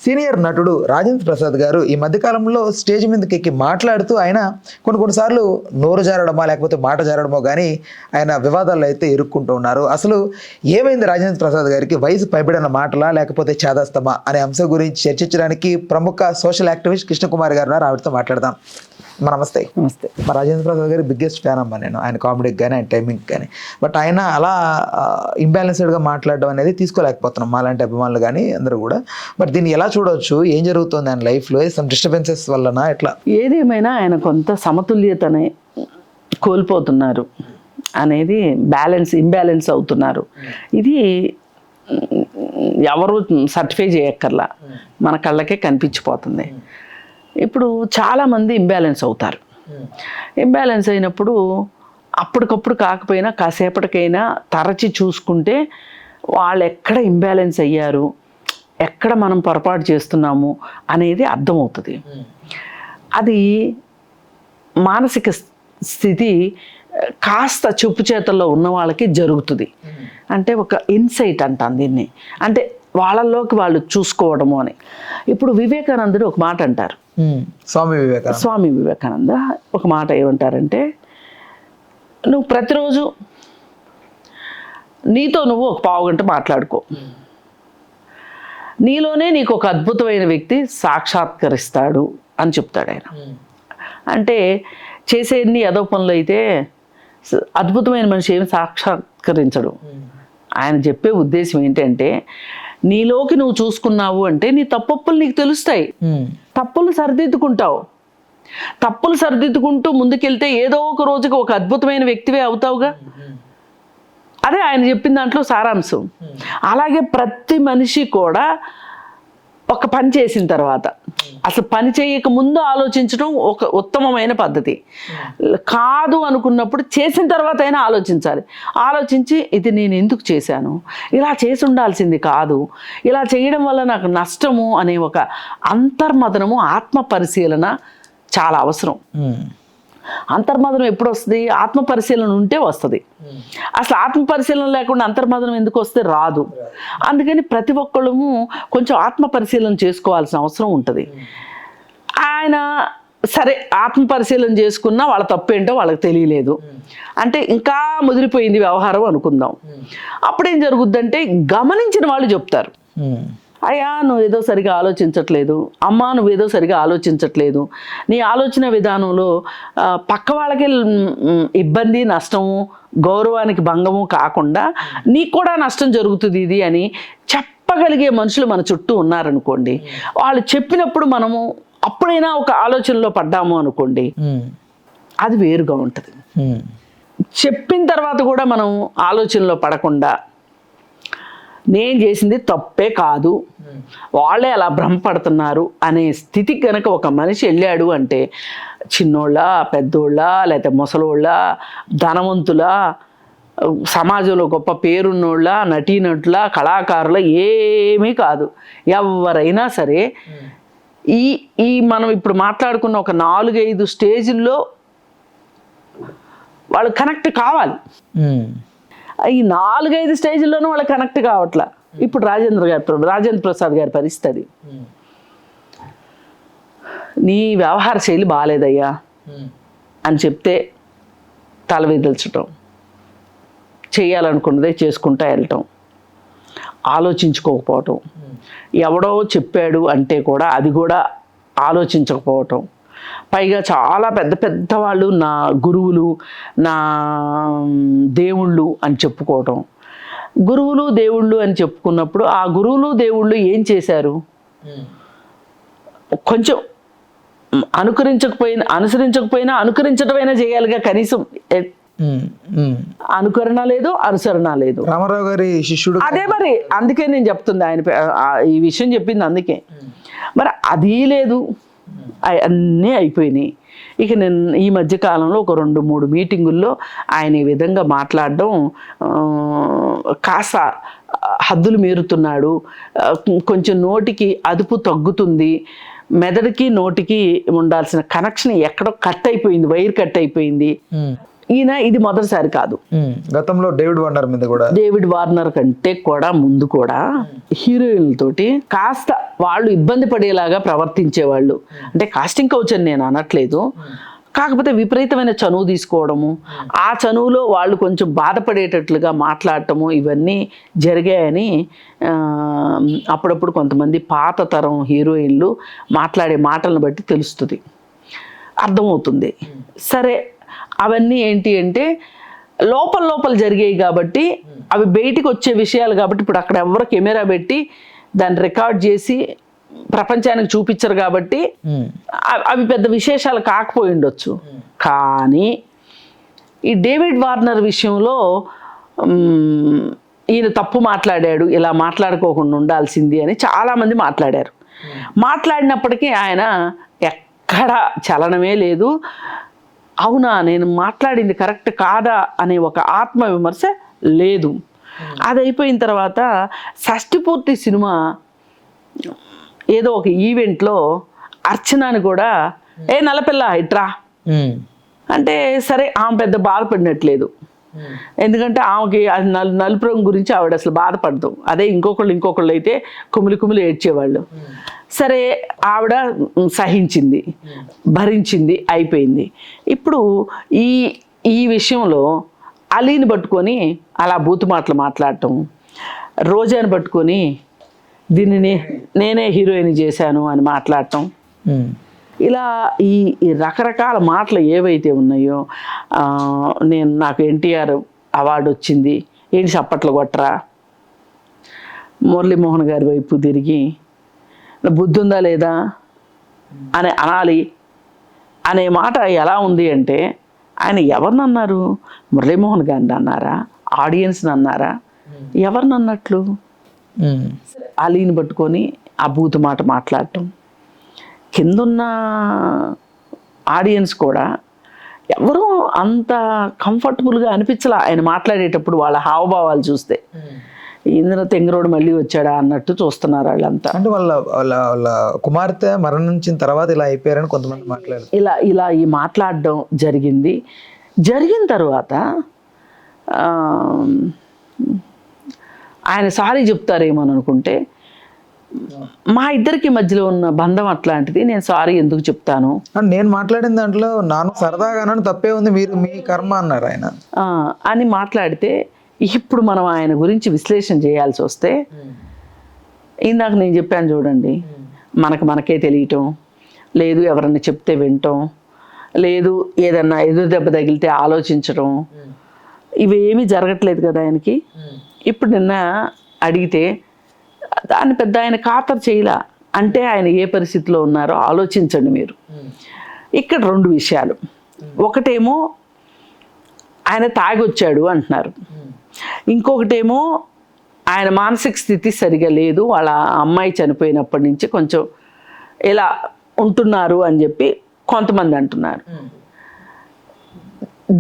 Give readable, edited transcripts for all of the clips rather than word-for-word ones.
Senior నటుడు రాజేంద్ర ప్రసాద్ గారు ఈ మధ్యకాలంలో స్టేజ్ మీదకి ఎక్కి మాట్లాడుతూ ఆయన కొన్నిసార్లు నోరు జారడమో లేకపోతే మాట జారడమో కానీ ఆయన వివాదాల్లో అయితే ఇరుక్కుంటూ ఉన్నారు. అసలు ఏమైంది రాజేంద్ర ప్రసాద్ గారికి? వయసు పైబడిన మాటలా లేకపోతే చేదస్తమా అనే అంశం గురించి చర్చించడానికి ప్రముఖ సోషల్ యాక్టివిస్ట్ కృష్ణకుమారి గారు ఉన్నారు. ఆవిడతో మాట్లాడదాం. నమస్తే. నమస్తే. మా రాజేంద్ర ప్రసాద్ గారి బిగ్గెస్ట్ ఫ్యాన్ అమ్మా నేను, ఆయన కామెడీకి కానీ ఆయన టైమింగ్ కానీ. బట్ ఆయన అలా ఇంబ్యాలెన్స్డ్గా మాట్లాడడం అనేది తీసుకోలేకపోతున్నాం మాలాంటి అభిమానులు కానీ అందరూ కూడా. బట్ దీన్ని ఎలా చూడవచ్చు? ఏం జరుగుతుంది ఆయన లైఫ్లో? సమ్ డిస్టర్బెన్సెస్ వలన ఎట్లా? ఏదేమైనా ఆయన కొంత సమతుల్యతని కోల్పోతున్నారు అనేది, ఇంబ్యాలెన్స్ అవుతున్నారు. ఇది ఎవరు సర్టిఫై చేయక్కర్లా, మన కళ్ళకే కనిపించిపోతుంది. ఇప్పుడు చాలామంది ఇంబ్యాలెన్స్ అవుతారు. ఇంబ్యాలెన్స్ అయినప్పుడు అప్పటికప్పుడు కాకపోయినా కాసేపటికైనా తరచి చూసుకుంటే వాళ్ళు ఎక్కడ ఇంబ్యాలెన్స్ అయ్యారు, ఎక్కడ మనం పొరపాటు చేస్తున్నాము అనేది అర్థమవుతుంది. అది మానసిక స్థితి కాస్త చెప్పు చేతల్లో ఉన్న వాళ్ళకి జరుగుతుంది. అంటే ఒక ఇన్సైట్ అంటాను దీన్ని, అంటే వాళ్ళల్లోకి వాళ్ళు చూసుకోవడము అని. ఇప్పుడు వివేకానందుడు ఒక మాట అంటారు, స్వామి వివేకానంద ఒక మాట ఏమంటారంటే, నువ్వు ప్రతిరోజు నీతో నువ్వు ఒక పావు గంట మాట్లాడుకో, నీలోనే నీకు ఒక అద్భుతమైన వ్యక్తి సాక్షాత్కరిస్తాడు అని చెప్తాడు ఆయన. అంటే చేసేన్ని ఏదో పనులు అయితే అద్భుతమైన మనిషి ఏమి సాక్షాత్కరించడు. ఆయన చెప్పే ఉద్దేశం ఏంటంటే, నీలోకి నువ్వు చూసుకున్నావు అంటే నీ తప్పులు నీకు తెలుస్తాయి, తప్పులు సరిదిద్దుకుంటావు. తప్పులు సరిదిద్దుకుంటూ ముందుకెళ్తే ఏదో ఒక రోజుకి ఒక అద్భుతమైన వ్యక్తివే అవుతావుగా. అదే ఆయన చెప్పిన దాంట్లో సారాంశం. అలాగే ప్రతి మనిషి కూడా ఒక పని చేసిన తర్వాత, అసలు పని చేయక ముందు ఆలోచించడం ఒక ఉత్తమమైన పద్ధతి. కాదు అనుకున్నప్పుడు చేసిన తర్వాత అయినా ఆలోచించాలి. ఆలోచించి ఇది నేను ఎందుకు చేశాను, ఇలా చేసి ఉండాల్సింది కాదు, ఇలా చేయడం వల్ల నాకు నష్టము అనే ఒక అంతర్మథనము, ఆత్మ పరిశీలన చాలా అవసరం. అంతర్మథనం ఎప్పుడు వస్తుంది? ఆత్మ పరిశీలన ఉంటే వస్తుంది. అసలు ఆత్మ పరిశీలన లేకుండా అంతర్మథనం ఎందుకు వస్తే రాదు. అందుకని ప్రతి ఒక్కళ్ళము కొంచెం ఆత్మ పరిశీలన చేసుకోవాల్సిన అవసరం ఉంటుంది. ఆయన సరే ఆత్మ పరిశీలన చేసుకున్నా వాళ్ళ తప్పేంటో వాళ్ళకి తెలియలేదు అంటే ఇంకా ముదిరిపోయింది వ్యవహారం అనుకుందాం. అప్పుడేం జరుగుద్దంటే గమనించిన వాళ్ళు చెప్తారు, అయ్యా నువ్వేదో సరిగా ఆలోచించట్లేదు, అమ్మా నువ్వేదో సరిగా ఆలోచించట్లేదు, నీ ఆలోచన విధానంలో పక్క వాళ్ళకి ఇబ్బంది, నష్టము, గౌరవానికి భంగము కాకుండా నీకు కూడా నష్టం జరుగుతుంది ఇది అని చెప్పగలిగే మనుషులు మన చుట్టూ ఉన్నారనుకోండి. వాళ్ళు చెప్పినప్పుడు మనము అప్పుడైనా ఒక ఆలోచనలో పడ్డాము అనుకోండి, అది వేరుగా ఉంటుంది. చెప్పిన తర్వాత కూడా మనం ఆలోచనలో పడకుండా నేను చేసింది తప్పే కాదు, వాళ్ళే అలా భ్రమపడుతున్నారు అనే స్థితికి కనుక ఒక మనిషి వెళ్ళాడు అంటే, చిన్నోళ్ళ, పెద్దోళ్ళ, లేకపోతే ముసలోళ్ళ, ధనవంతుల, సమాజంలో గొప్ప పేరున్నోళ్ళ, నటీనటుల, కళాకారుల ఏమీ కాదు, ఎవరైనా సరే ఈ మనం ఇప్పుడు మాట్లాడుకున్న ఒక 4-5 స్టేజ్ల్లో వాళ్ళు కనెక్ట్ కావాలి. ఈ 4-5 స్టేజ్ల్లోనూ వాళ్ళు కనెక్ట్ కావట్లా. ఇప్పుడు రాజేంద్ర ప్రసాద్ గారి పరిస్థితి, నీ వ్యవహార శైలి బాగాలేదయ్యా అని చెప్తే తల విదిల్చటం, చేయాలనుకున్నదే చేసుకుంటా వెళ్ళటం, ఆలోచించుకోకపోవటం, ఎవడో చెప్పాడు అంటే కూడా అది కూడా ఆలోచించకపోవటం, పైగా చాలా పెద్ద పెద్ద వాళ్ళు నా గురువులు, నా దేవుళ్ళు అని చెప్పుకోవటం. గురువులు దేవుళ్ళు అని చెప్పుకున్నప్పుడు ఆ గురువులు దేవుళ్ళు ఏం చేశారు? కొంచెం అనుసరించకపోయినా అనుకరించడమైనా చేయాలిగా కనీసం. అనుకరణ లేదు, అనుసరణ లేదు. రామారావు గారి శిష్యుడు అదే మరి, అందుకే నేను చెప్తుంది ఆయన ఈ విషయం చెప్పింది అందుకే. మరి అది లేదు, అన్నీ అయిపోయినాయి. ఇక నేను ఈ మధ్యకాలంలో ఒక 2-3 మీటింగుల్లో ఆయన ఈ విధంగా మాట్లాడడం కాస్త హద్దులు మీరుతున్నాడు, కొంచెం నోటికి అదుపు తగ్గుతుంది, మెదడుకి నోటికి ఉండాల్సిన కనెక్షన్ ఎక్కడో కట్ అయిపోయింది, వైర్ కట్ అయిపోయింది. ఈయన ఇది మొదటిసారి కాదు. గతంలో డేవిడ్ వార్నర్ మీద కూడా, డేవిడ్ వార్నర్ కంటే కూడా ముందు కూడా హీరోయిన్లతోటి కాస్త వాళ్ళు ఇబ్బంది పడేలాగా ప్రవర్తించేవాళ్ళు. అంటే కాస్టింగ్ కౌచ్ అని నేను అనట్లేదు, కాకపోతే విపరీతమైన చనువు తీసుకోవడము, ఆ చనువులో వాళ్ళు కొంచెం బాధపడేటట్లుగా మాట్లాడటము, ఇవన్నీ జరిగాయని అప్పుడప్పుడు కొంతమంది పాత తరం హీరోయిన్లు మాట్లాడే మాటలను బట్టి తెలుస్తుంది, అర్థమవుతుంది. సరే, అవన్నీ ఏంటి అంటే లోపల జరిగాయి కాబట్టి, అవి బయటికి వచ్చే విషయాలు కాబట్టి, ఇప్పుడు అక్కడ ఎవరు కెమెరా పెట్టి దాన్ని రికార్డ్ చేసి ప్రపంచానికి చూపించరు కాబట్టి అవి పెద్ద విశేషాలు కాకపోయి ఉండొచ్చు. కానీ ఈ డేవిడ్ వార్నర్ విషయంలో ఈయన తప్పు మాట్లాడాడు, ఇలా మాట్లాడుకోకుండా ఉండాల్సింది అని చాలామంది మాట్లాడారు. మాట్లాడినప్పటికీ ఆయన ఎక్కడ చలనమే లేదు. అవునా, నేను మాట్లాడింది కరెక్ట్ కాదా అనే ఒక ఆత్మవిమర్శ లేదు. అది అయిపోయిన తర్వాత షష్టిపూర్తి సినిమా ఏదో ఒక ఈవెంట్లో అర్చనాని కూడా నల్లపిల్ల ఇట్రా అంటే, సరే ఆమె పెద్ద బాధపడినట్లేదు, ఎందుకంటే ఆమెకి అది నలుపు రంగు గురించి ఆవిడ అసలు బాధపడదు. అదే ఇంకొకళ్ళు అయితే కుమిలి ఏడ్చేవాళ్ళు. సరే, ఆవిడ సహించింది, భరించింది, అయిపోయింది. ఇప్పుడు ఈ విషయంలో అలీని పట్టుకొని అలా బూతు మాటలు మాట్లాడటం, రోజాని పట్టుకొని దీనిని నేనే హీరోయిన్ చేశాను అని మాట్లాడటం, ఇలా ఈ రకరకాల మాటలు ఏవైతే ఉన్నాయో, నాకు ఎన్టీఆర్ అవార్డు వచ్చింది, ఏంటి చప్పట్లు కొట్టరా, మురళీమోహన్ గారి వైపు తిరిగి బుద్ధి ఉందా లేదా అని అనాలి అనే మాట ఎలా ఉంది అంటే, ఆయన ఎవరిని అన్నారు? మురళీమోహన్ గారిని అన్నారా? ఆడియన్స్ని అన్నారా? ఎవరిని అన్నట్లు? అలీని పట్టుకొని ఆ బూతు మాట మాట్లాడటం, కిందున్న ఆడియన్స్ కూడా ఎవరూ అంత కంఫర్టబుల్గా అనిపించలా ఆయన మాట్లాడేటప్పుడు. వాళ్ళ హావభావాలు చూస్తే ఇంద్ర తెంగరోడు మళ్ళీ వచ్చాడా అన్నట్టు చూస్తున్నారు వాళ్ళంతా. అంటే వాళ్ళ కుమార్తె మరణించిన తర్వాత ఇలా అయిపోయారని కొంతమంది మాట్లాడారు. ఇలా ఈ మాట్లాడడం జరిగిన తర్వాత ఆయన సారీ చెప్తారేమని అనుకుంటే, మా ఇద్దరికి మధ్యలో ఉన్న బంధం అట్లాంటిది, నేను సారీ ఎందుకు చెప్తాను, నేను మాట్లాడిన దాంట్లో నాన్న సరదాగా తప్పే ఉంది, మీరు మీ కర్మ అన్నారు ఆయన అని మాట్లాడితే, ఇప్పుడు మనం ఆయన గురించి విశ్లేషణ చేయాల్సి వస్తే, ఇందాక నేను చెప్పాను చూడండి, మనకే తెలియటం లేదు, ఎవరన్నా చెప్తే వినటం లేదు, ఏదన్నా ఎదురు దెబ్బ తగిలితే ఆలోచించడం, ఇవేమీ జరగట్లేదు కదా ఆయనకి. ఇప్పుడు నిన్న అడిగితే దాన్ని పెద్ద ఆయన ఖాతరు చేయలా. అంటే ఆయన ఏ పరిస్థితిలో ఉన్నారో ఆలోచించండి మీరు. ఇక్కడ రెండు విషయాలు, ఒకటేమో ఆయన తాగొచ్చాడు అంటున్నారు, ఇంకొకటేమో ఆయన మానసిక స్థితి సరిగా లేదు, వాళ్ళ అమ్మాయి చనిపోయినప్పటి నుంచి కొంచెం ఇలా ఉంటున్నారు అని చెప్పి కొంతమంది అంటున్నారు.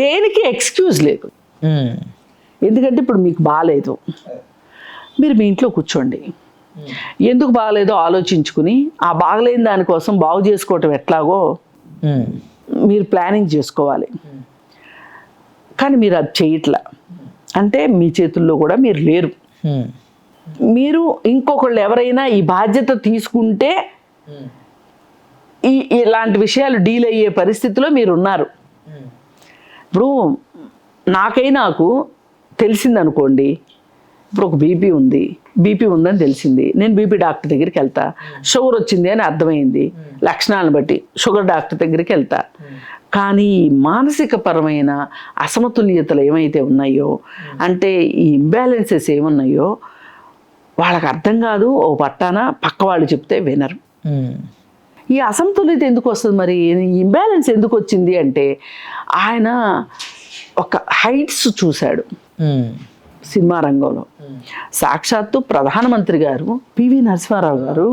దేనికి ఎక్స్క్యూజ్ లేదు, ఎందుకంటే ఇప్పుడు మీకు బాగాలేదు, మీరు మీ ఇంట్లో కూర్చోండి, ఎందుకు బాగలేదో ఆలోచించుకుని ఆ బాగలేని దానికోసం బాగు చేసుకోవటం ఎట్లాగో మీరు ప్లానింగ్ చేసుకోవాలి. కానీ మీరు అది చేయట్లా, అంటే మీ చేతుల్లో కూడా మీరు లేరు. మీరు ఇంకొకళ్ళు ఎవరైనా ఈ బాధ్యత తీసుకుంటే ఇలాంటి విషయాలు డీల్ అయ్యే పరిస్థితిలో మీరు ఉన్నారు. ఇప్పుడు నాకు తెలిసిందనుకోండి, ఇప్పుడు ఒక బీపీ ఉందని తెలిసింది, నేను బీపీ డాక్టర్ దగ్గరికి వెళ్తా, షుగర్ వచ్చింది అని అర్థమైంది లక్షణాలను బట్టి, షుగర్ డాక్టర్ దగ్గరికి వెళ్తా. కానీ ఈ మానసిక పరమైన అసమతుల్యతలు ఏమైతే ఉన్నాయో, అంటే ఈ ఇంబ్యాలెన్సెస్ ఏమున్నాయో వాళ్ళకి అర్థం కాదు. ఓ పట్టాన పక్క వాళ్ళు చెప్తే వినరు. ఈ అసమతుల్యత ఎందుకు వస్తుంది మరి, ఇంబ్యాలెన్స్ ఎందుకు వచ్చింది అంటే, ఆయన ఒక హైట్స్ చూశాడు సినిమా రంగంలో. సాక్షాత్తు ప్రధానమంత్రి గారు పివి నరసింహారావు గారు,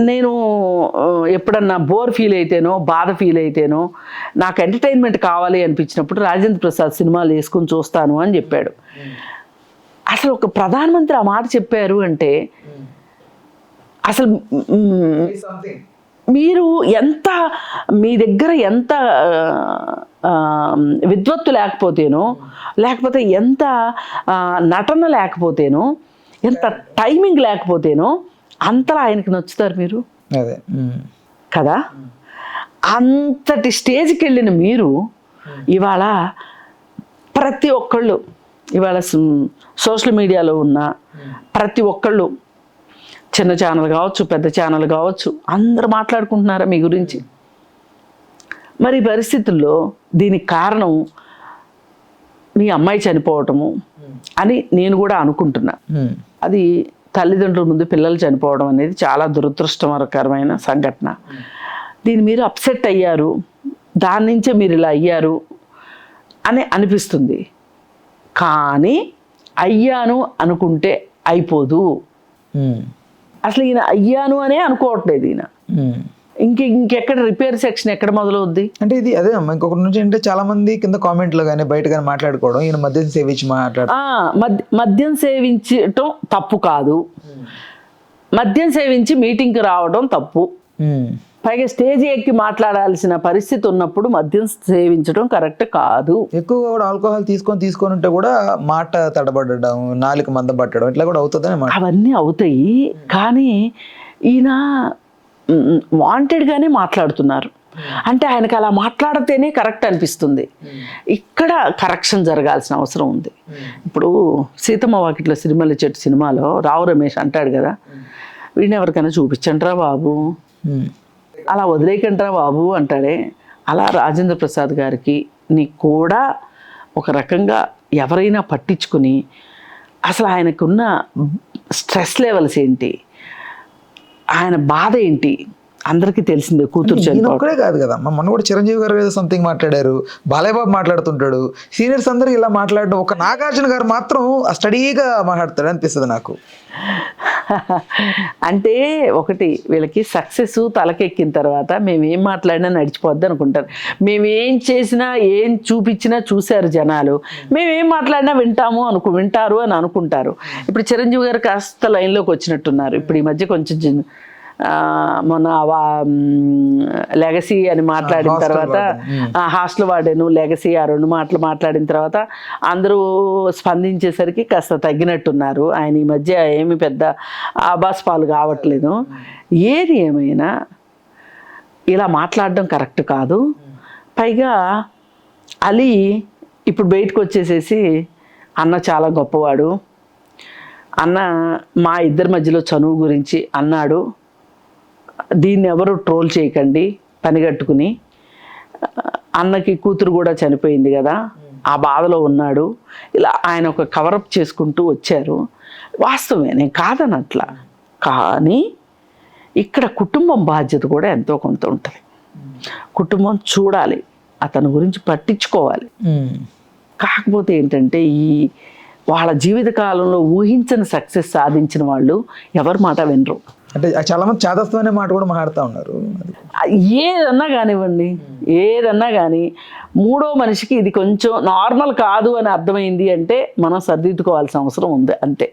నేను ఎప్పుడన్నా బోర్ ఫీల్ అయితేనో బాధ ఫీల్ అయితేనో నాకు ఎంటర్టైన్మెంట్ కావాలి అనిపించినప్పుడు రాజేంద్ర ప్రసాద్ సినిమాలు వేసుకొని చూస్తాను అని చెప్పాడు. అసలు ఒక ప్రధానమంత్రి ఆ మాట చెప్పారు అంటే అసలు మీరు ఎంత మీ దగ్గర ఎంత విద్వత్తు లేకపోతేనో, లేకపోతే ఎంత నటన లేకపోతేనో, ఎంత టైమింగ్ లేకపోతేనో అంతలా ఆయనకి నచ్చుతారు మీరు అదే కదా. అంతటి స్టేజ్కి వెళ్ళిన మీరు ఇవాళ ప్రతి ఒక్కళ్ళు, ఇవాళ సోషల్ మీడియాలో ఉన్న ప్రతి ఒక్కళ్ళు, చిన్న ఛానల్ కావచ్చు, పెద్ద ఛానల్ కావచ్చు, అందరూ మాట్లాడుకుంటున్నారా మీ గురించి? మరి ఈ పరిస్థితుల్లో దీనికి కారణం మీ అమ్మాయి చనిపోవటము అని నేను కూడా అనుకుంటున్నా. అది తల్లిదండ్రుల ముందు పిల్లలు చనిపోవడం అనేది చాలా దురదృష్టకరమైన సంఘటన. దీన్ని మీరు అప్సెట్ అయ్యారు, దాని నుంచే మీరు ఇలా అయ్యారు అని అనిపిస్తుంది. కానీ అయ్యాను అనుకుంటే అయిపోదు. అసలు ఈయన అయ్యాను అనే అనుకోవట్లేదు. ఈయన ఇంకెక్కడ రిపేర్ సెక్షన్ ఎక్కడ మొదలవుద్ది అంటే ఇది అదే అమ్మా. ఇంకొకటి నుంచి అంటే చాలా మంది కింద కామెంట్లో కానీ బయట కానీ మాట్లాడుకోవడం, ఈయన మద్యం సేవించి మద్యం సేవించటం తప్పు కాదు, మద్యం సేవించి మీటింగ్కి రావడం తప్పు. పైగా స్టేజ్ ఎక్కి మాట్లాడాల్సిన పరిస్థితి ఉన్నప్పుడు మద్యం సేవించడం కరెక్ట్ కాదు. ఎక్కువగా కూడా ఆల్కహాల్ తీసుకొని ఉంటే కూడా మాట తడబడడం, నాలుక మంద పట్టడం ఇట్లా కూడా అవుతుందని అవన్నీ అవుతాయి. కానీ ఈయన వాంటెడ్గానే మాట్లాడుతున్నారు. అంటే ఆయనకి అలా మాట్లాడితేనే కరెక్ట్ అనిపిస్తుంది. ఇక్కడ కరెక్షన్ జరగాల్సిన అవసరం ఉంది. ఇప్పుడు సీతమ్మ వాకిట్లో సిరిమల్ల చెట్టు సినిమాలో రావు రమేష్ అంటాడు కదా, వీడిని ఎవరికైనా చూపించండిరా బాబు, అలా వదిలేకంటారా బాబు అంటాడే. అలా రాజేంద్ర ప్రసాద్ గారికి కూడా ఒక రకంగా ఎవరైనా పట్టించుకుని అసలు ఆయనకున్న స్ట్రెస్ లెవెల్స్ ఏంటి, ఆయన బాధ ఏంటి అందరికీ తెలిసిందే. కూతురు ఒక్కడే కాదు కదా, మొన్న కూడా చిరంజీవి గారు ఏదో సంథింగ్ మాట్లాడారు, బాలయ్య బాబు మాట్లాడుతుంటాడు, సీనియర్స్ అందరూ ఇలా మాట్లాడడం, ఒక నాగార్జున గారు మాత్రం స్టడీగా మాట్లాడతాడు అనిపిస్తుంది నాకు. అంటే ఒకటి, వీళ్ళకి సక్సెస్ తలకెక్కిన తర్వాత మేమేం మాట్లాడినా నడిచిపోద్ది అనుకుంటారు. మేమేం చేసినా ఏం చూపించినా చూశారు జనాలు, మేమేం మాట్లాడినా వింటారు అని అనుకుంటారు. ఇప్పుడు చిరంజీవి గారు కాస్త లైన్లోకి వచ్చినట్టున్నారు. ఇప్పుడు ఈ మధ్య కొంచెం మొన్న లెగసీ అని మాట్లాడిన తర్వాత, హాస్టల్ వాడాను లెగసీ, ఆ 2 మాటలు మాట్లాడిన తర్వాత అందరూ స్పందించేసరికి కాస్త తగ్గినట్టున్నారు. ఆయన ఈ మధ్య ఏమి పెద్ద ఆబాస్పాలు కావట్లేదు. ఏది ఏమైనా ఇలా మాట్లాడడం కరెక్ట్ కాదు. పైగా అలీ ఇప్పుడు బయటకు వచ్చేసేసి అన్న చాలా గొప్పవాడు, అన్న మా ఇద్దరి మధ్యలో చనువు గురించి అన్నాడు, దీన్ని ఎవరు ట్రోల్ చేయకండి, పనిగట్టుకుని అన్నకి కూతురు కూడా చనిపోయింది కదా, ఆ బాధలో ఉన్నాడు, ఇలా ఆయన ఒక కవరప్ చేసుకుంటూ వచ్చారు. వాస్తవమే, నేను కాదనట్లా. కానీ ఇక్కడ కుటుంబం బాధ్యత కూడా ఎంతో కొంత ఉంటుంది. కుటుంబం చూడాలి, అతని గురించి పట్టించుకోవాలి. కాకపోతే ఏంటంటే వాళ్ళ జీవితకాలంలో ఊహించని సక్సెస్ సాధించిన వాళ్ళు ఎవరి మాట వినరు. అంటే చాలా మంది చాదస్తమైన మాట కూడా మాట్లాడుతూ ఉన్నారు. ఏదన్నా కానివ్వండి, ఏదన్నా కానీ మూడో మనిషికి ఇది కొంచెం నార్మల్ కాదు అని అర్థమైంది అంటే మనం సర్దిద్దుకోవాల్సిన అవసరం ఉంది, అంతే.